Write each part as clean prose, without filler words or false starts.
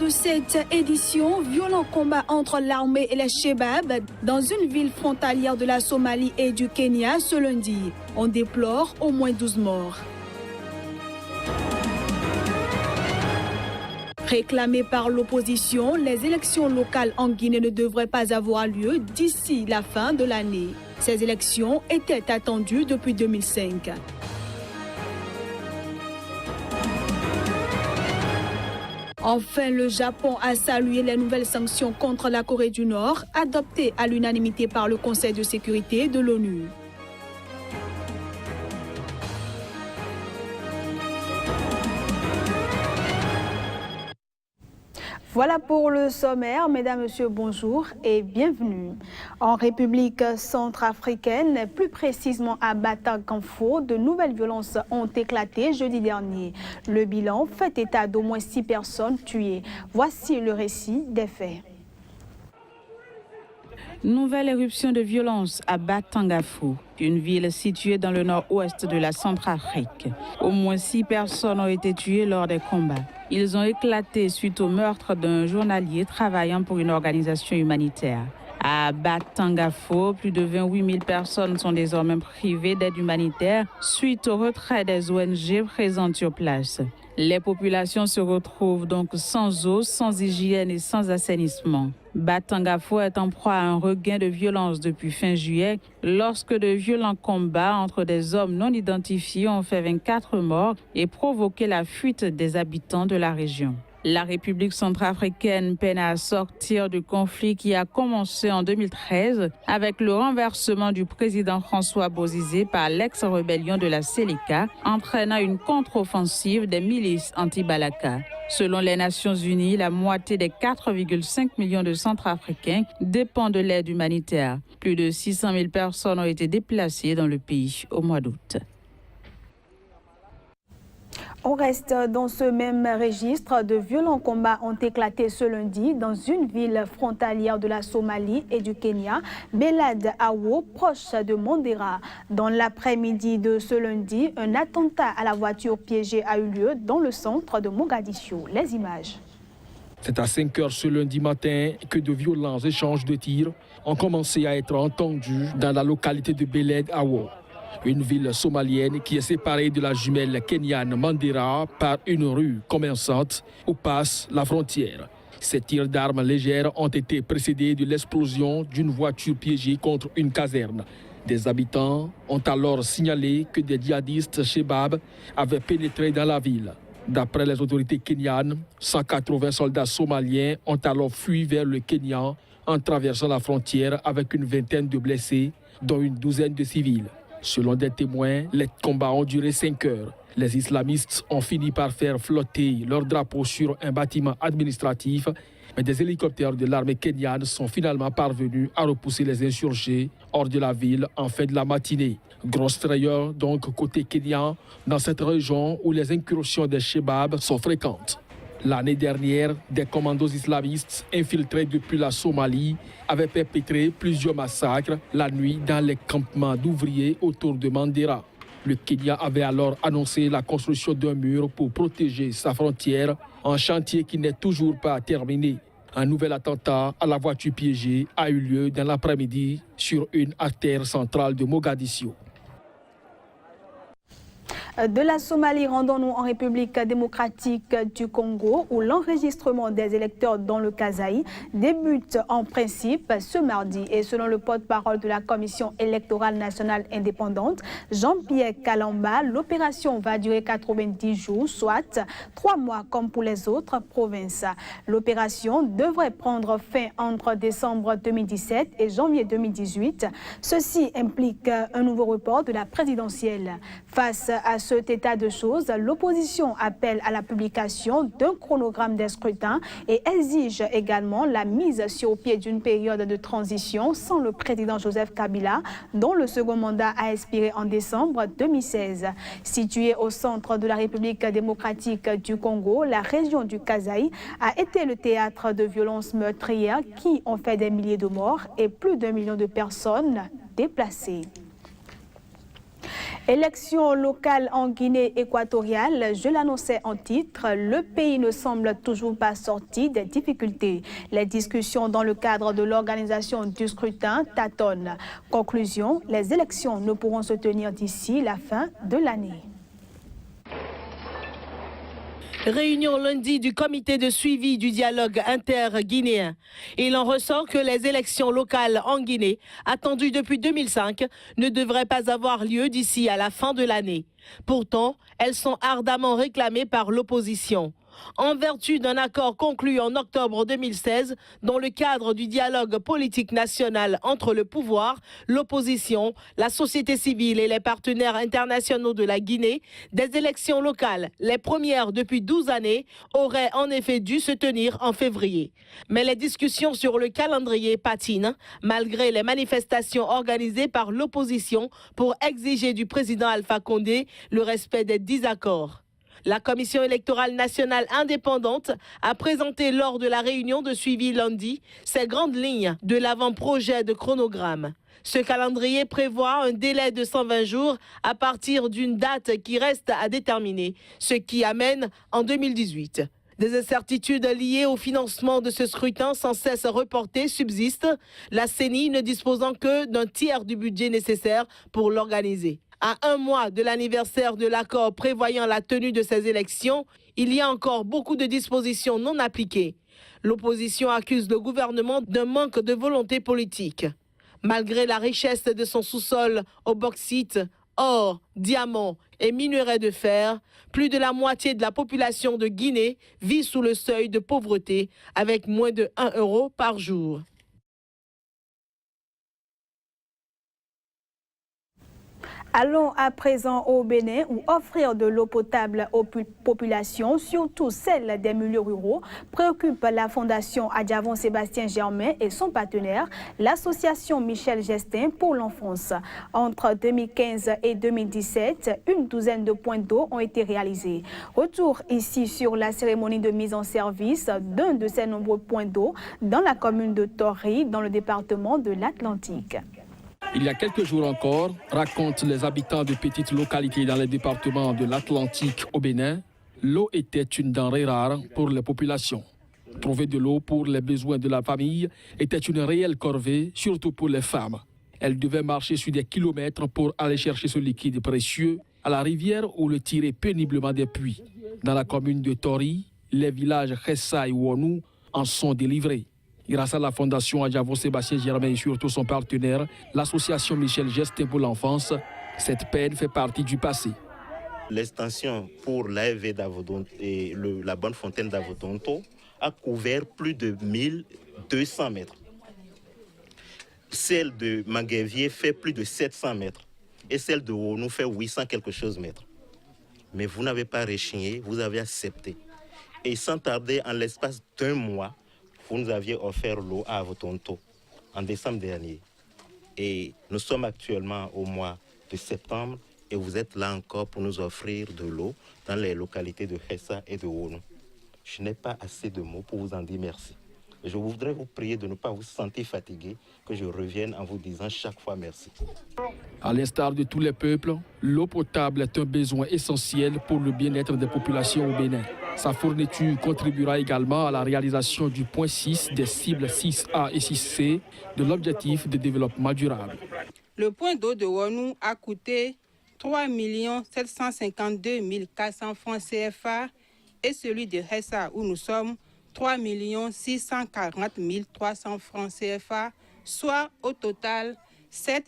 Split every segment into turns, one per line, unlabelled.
de cette édition, violent combat entre l'armée et les Chebab dans une ville frontalière de la Somalie et du Kenya ce lundi. On déplore au moins 12 morts. Réclamées par l'opposition, les élections locales en Guinée ne devraient pas avoir lieu d'ici la fin de l'année. Ces élections étaient attendues depuis 2005. Enfin, le Japon a salué les nouvelles sanctions contre la Corée du Nord, adoptées à l'unanimité par le Conseil de sécurité de l'ONU. Voilà pour le sommaire. Mesdames, Messieurs, bonjour et bienvenue. En République centrafricaine, plus précisément à Bata-Kanfo, de nouvelles violences ont éclaté jeudi dernier. Le bilan fait état d'au moins 6 personnes tuées. Voici le récit des faits.
Nouvelle éruption de violence à Bata-Kanfo, une ville située dans le nord-ouest de la Centrafrique. Au moins 6 personnes ont été tuées lors des combats. Ils ont éclaté suite au meurtre d'un journalier travaillant pour une organisation humanitaire. À Bata-Kanfo, plus de 28 000 personnes sont désormais privées d'aide humanitaire suite au retrait des ONG présentes sur place. Les populations se retrouvent donc sans eau, sans hygiène et sans assainissement. Bata-Kanfo est en proie à un regain de violence depuis fin juillet, lorsque de violents combats entre des hommes non identifiés ont fait 24 morts et provoqué la fuite des habitants de la région. La République centrafricaine peine à sortir du conflit qui a commencé en 2013 avec le renversement du président François Bozizé par l'ex-rébellion de la Seleka, entraînant une contre-offensive des milices anti-Balaka. Selon les Nations Unies, la moitié des 4,5 millions de Centrafricains dépend de l'aide humanitaire. Plus de 600 000 personnes ont été déplacées dans le pays au mois d'août.
On reste dans ce même registre. De violents combats ont éclaté ce lundi dans une ville frontalière de la Somalie et du Kenya, Belad Awo, proche de Mandera. Dans l'après-midi de ce lundi, un attentat à la voiture piégée a eu lieu dans le centre de Mogadiscio. Les images.
C'est à 5 heures ce lundi matin que de violents échanges de tirs ont commencé à être entendus dans la localité de Belad Awo. Une ville somalienne qui est séparée de la jumelle kenyane Mandera par une rue commerçante où passe la frontière. Ces tirs d'armes légères ont été précédés de l'explosion d'une voiture piégée contre une caserne. Des habitants ont alors signalé que des djihadistes Chebab avaient pénétré dans la ville. D'après les autorités kenyanes, 180 soldats somaliens ont alors fui vers le Kenya en traversant la frontière avec une vingtaine de blessés, dont une douzaine de civils. Selon des témoins, les combats ont duré 5 heures. Les islamistes ont fini par faire flotter leur drapeau sur un bâtiment administratif, mais des hélicoptères de l'armée kenyane sont finalement parvenus à repousser les insurgés hors de la ville en fin de la matinée. Grosse frayeur donc côté kenyan dans cette région où les incursions des Chebab sont fréquentes. L'année dernière, des commandos islamistes infiltrés depuis la Somalie avaient perpétré plusieurs massacres la nuit dans les campements d'ouvriers autour de Mandera. Le Kenya avait alors annoncé la construction d'un mur pour protéger sa frontière, un chantier qui n'est toujours pas terminé. Un nouvel attentat à la voiture piégée a eu lieu dans l'après-midi sur une artère centrale de Mogadiscio.
De la Somalie, rendons-nous en République démocratique du Congo où l'enregistrement des électeurs dans le Kasaï débute en principe ce mardi. Et selon le porte-parole de la Commission électorale nationale indépendante, Jean-Pierre Kalamba, l'opération va durer 90 jours, soit 3 mois comme pour les autres provinces. L'opération devrait prendre fin entre décembre 2017 et janvier 2018. Ceci implique un nouveau report de la présidentielle. Face à cet état de choses, l'opposition appelle à la publication d'un chronogramme des scrutins et exige également la mise sur pied d'une période de transition sans le président Joseph Kabila, dont le second mandat a expiré en décembre 2016. Située au centre de la République démocratique du Congo, la région du Kasaï a été le théâtre de violences meurtrières qui ont fait des milliers de morts et plus d'1 million de personnes déplacées. Élections locales en Guinée équatoriale, je l'annonçais en titre, le pays ne semble toujours pas sorti des difficultés. Les discussions dans le cadre de l'organisation du scrutin tâtonnent. Conclusion, les élections ne pourront se tenir d'ici la fin de l'année.
Réunion lundi du comité de suivi du dialogue inter-guinéen. Il en ressort que les élections locales en Guinée, attendues depuis 2005, ne devraient pas avoir lieu d'ici à la fin de l'année. Pourtant, elles sont ardemment réclamées par l'opposition. En vertu d'un accord conclu en octobre 2016 dans le cadre du dialogue politique national entre le pouvoir, l'opposition, la société civile et les partenaires internationaux de la Guinée, des élections locales, les premières depuis 12 années, auraient en effet dû se tenir en février. Mais les discussions sur le calendrier patinent, malgré les manifestations organisées par l'opposition pour exiger du président Alpha Condé le respect des 10 accords. La Commission électorale nationale indépendante a présenté lors de la réunion de suivi lundi ses grandes lignes de l'avant-projet de chronogramme. Ce calendrier prévoit un délai de 120 jours à partir d'une date qui reste à déterminer, ce qui amène en 2018. Des incertitudes liées au financement de ce scrutin sans cesse reporté subsistent, la CENI ne disposant que d'un tiers du budget nécessaire pour l'organiser. À un mois de l'anniversaire de l'accord prévoyant la tenue de ces élections, il y a encore beaucoup de dispositions non appliquées. L'opposition accuse le gouvernement d'un manque de volonté politique. Malgré la richesse de son sous-sol au bauxite, or, diamants et minerais de fer, plus de la moitié de la population de Guinée vit sous le seuil de pauvreté avec moins de 1 euro par jour.
Allons à présent au Bénin où offrir de l'eau potable aux populations, surtout celles des milieux ruraux, préoccupe la Fondation Adjavon Sébastien Germain et son partenaire, l'association Michel Gestin pour l'enfance. Entre 2015 et 2017, une douzaine de points d'eau ont été réalisés. Retour ici sur la cérémonie de mise en service d'un de ces nombreux points d'eau dans la commune de Torry, dans le département de l'Atlantique.
Il y a quelques jours encore, racontent les habitants de petites localités dans les départements de l'Atlantique au Bénin, l'eau était une denrée rare pour les populations. Trouver de l'eau pour les besoins de la famille était une réelle corvée, surtout pour les femmes. Elles devaient marcher sur des kilomètres pour aller chercher ce liquide précieux à la rivière ou le tirer péniblement des puits. Dans la commune de Torry, les villages Khessa et Wonou en sont délivrés. Grâce à la Fondation Adjavon Sébastien Germain et surtout son partenaire, l'association Michel Gestin pour l'enfance, cette peine fait partie du passé.
L'extension pour l'AEV d'Avodonto et la bonne fontaine d'Avodonto a couvert plus de 1200 mètres. Celle de Manguévier fait plus de 700 mètres et celle de Wonou fait 800 quelque chose mètres. Mais vous n'avez pas rechigné, vous avez accepté. Et sans tarder, en l'espace d'1 mois, vous nous aviez offert l'eau à Avotonto en décembre dernier. Et nous sommes actuellement au mois de septembre et vous êtes là encore pour nous offrir de l'eau dans les localités de Khessa et de Wonou. Je n'ai pas assez de mots pour vous en dire merci. Et je voudrais vous prier de ne pas vous sentir fatigué, que je revienne en vous disant chaque fois merci.
À l'instar de tous les peuples, l'eau potable est un besoin essentiel pour le bien-être des populations au Bénin. Sa fourniture contribuera également à la réalisation du point 6 des cibles 6A et 6C de l'objectif de développement durable.
Le point d'eau de Wonou a coûté 3 752 400 francs CFA et celui de Khessa où nous sommes 3 640 300 francs CFA, soit au total 7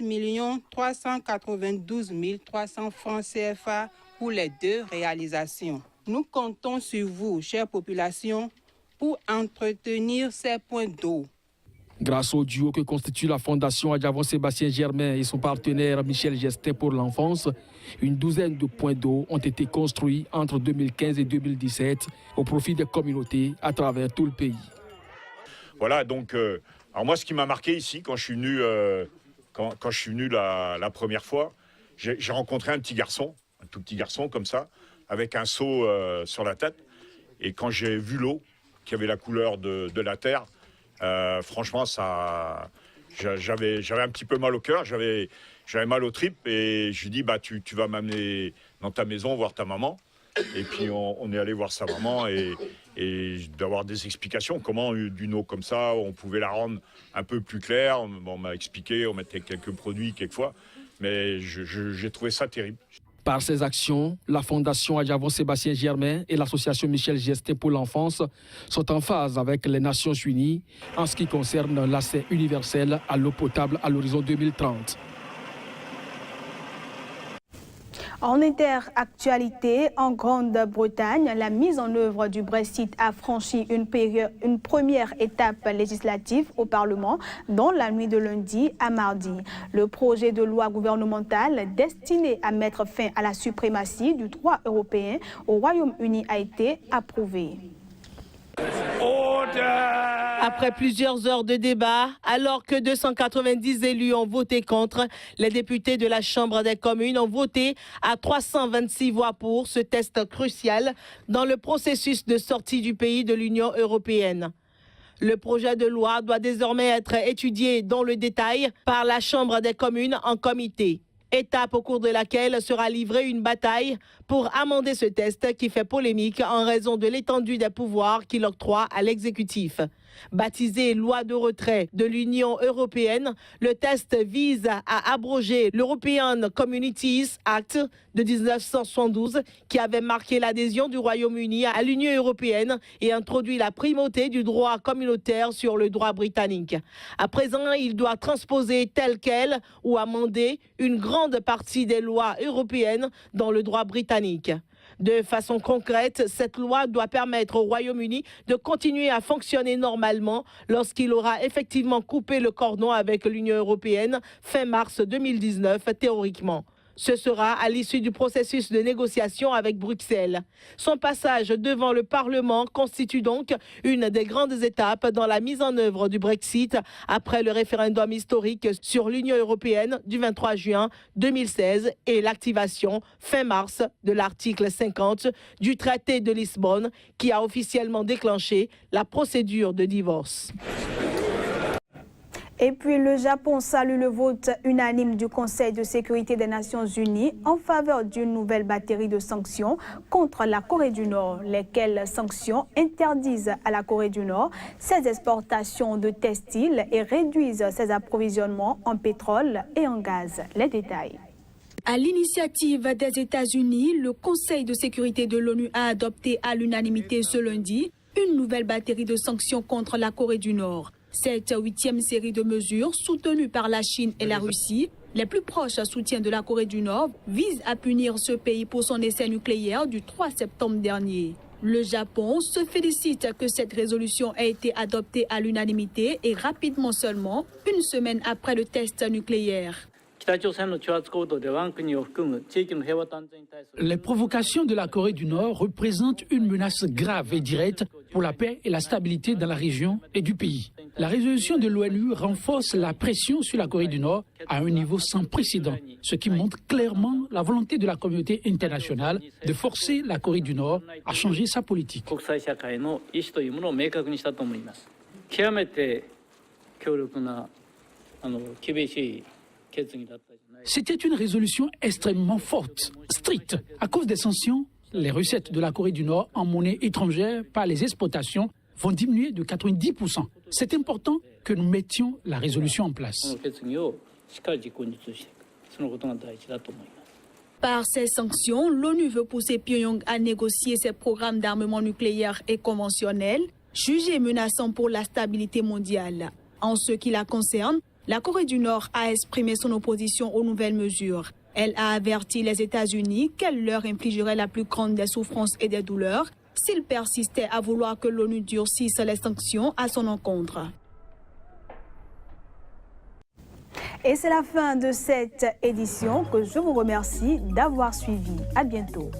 392 300 francs CFA pour les deux réalisations. Nous comptons sur vous, chère population, pour entretenir ces points d'eau.
Grâce au duo que constitue la Fondation Adjavon Sébastien Germain et son partenaire Michel Gestin pour l'enfance, une douzaine de points d'eau ont été construits entre 2015 et 2017 au profit des communautés à travers tout le pays.
Voilà, donc, alors moi, ce qui m'a marqué ici, quand je suis venu, quand je suis venu la première fois, j'ai rencontré un petit garçon, un tout petit garçon comme ça, avec un seau sur la tête. Et quand j'ai vu l'eau, qui avait la couleur de la terre, franchement, ça j'avais un petit peu mal au cœur, j'avais mal aux tripes et je lui dis tu vas m'amener dans ta maison voir ta maman. Et puis on est allé voir sa maman et d'avoir des explications comment d'une eau comme ça on pouvait la rendre un peu plus claire. On m'a expliqué, on mettait quelques produits quelquefois, mais j'ai trouvé ça terrible.
Par ces actions, la Fondation Adjavon Sébastien Germain et l'Association Michel Gestin pour l'enfance sont en phase avec les Nations Unies en ce qui concerne l'accès universel à l'eau potable à l'horizon 2030.
En interactualité, en Grande-Bretagne, la mise en œuvre du Brexit a franchi une première étape législative au Parlement dans la nuit de lundi à mardi. Le projet de loi gouvernemental destiné à mettre fin à la suprématie du droit européen au Royaume-Uni a été approuvé.
Après plusieurs heures de débat, alors que 290 élus ont voté contre, les députés de la Chambre des communes ont voté à 326 voix pour ce test crucial dans le processus de sortie du pays de l'Union européenne. Le projet de loi doit désormais être étudié dans le détail par la Chambre des communes en comité. Étape au cours de laquelle sera livrée une bataille pour amender ce test qui fait polémique en raison de l'étendue des pouvoirs qu'il octroie à l'exécutif. Baptisé loi de retrait de l'Union européenne, le test vise à abroger l'European Communities Act de 1972 qui avait marqué l'adhésion du Royaume-Uni à l'Union européenne et introduit la primauté du droit communautaire sur le droit britannique. À présent, il doit transposer tel quel ou amender une grande partie des lois européennes dans le droit britannique. De façon concrète, cette loi doit permettre au Royaume-Uni de continuer à fonctionner normalement lorsqu'il aura effectivement coupé le cordon avec l'Union européenne fin mars 2019, théoriquement. Ce sera à l'issue du processus de négociation avec Bruxelles. Son passage devant le Parlement constitue donc une des grandes étapes dans la mise en œuvre du Brexit après le référendum historique sur l'Union européenne du 23 juin 2016 et l'activation fin mars de l'article 50 du traité de Lisbonne qui a officiellement déclenché la procédure de divorce.
Et puis le Japon salue le vote unanime du Conseil de sécurité des Nations Unies en faveur d'une nouvelle batterie de sanctions contre la Corée du Nord, lesquelles sanctions interdisent à la Corée du Nord ses exportations de textiles et réduisent ses approvisionnements en pétrole et en gaz. Les détails.
À l'initiative des États-Unis, le Conseil de sécurité de l'ONU a adopté à l'unanimité ce lundi une nouvelle batterie de sanctions contre la Corée du Nord. Cette 8e série de mesures, soutenues par la Chine et la Russie, les plus proches soutiens de la Corée du Nord, vise à punir ce pays pour son essai nucléaire du 3 septembre dernier. Le Japon se félicite que cette résolution ait été adoptée à l'unanimité et rapidement seulement, une semaine après le test nucléaire.
Les provocations de la Corée du Nord représentent une menace grave et directe pour la paix et la stabilité dans la région et du pays. La résolution de l'ONU renforce la pression sur la Corée du Nord à un niveau sans précédent, ce qui montre clairement la volonté de la communauté internationale de forcer la Corée du Nord à changer sa politique. C'était une résolution extrêmement forte, stricte. À cause des sanctions, les recettes de la Corée du Nord en monnaie étrangère par les exportations vont diminuer de 90%. C'est important que nous mettions la résolution en place.
Par ces sanctions, l'ONU veut pousser Pyongyang à négocier ses programmes d'armement nucléaire et conventionnel, jugés menaçants pour la stabilité mondiale. En ce qui la concerne, la Corée du Nord a exprimé son opposition aux nouvelles mesures. Elle a averti les États-Unis qu'elle leur infligerait la plus grande des souffrances et des douleurs s'ils persistaient à vouloir que l'ONU durcisse les sanctions à son encontre.
Et c'est la fin de cette édition que je vous remercie d'avoir suivi. À bientôt.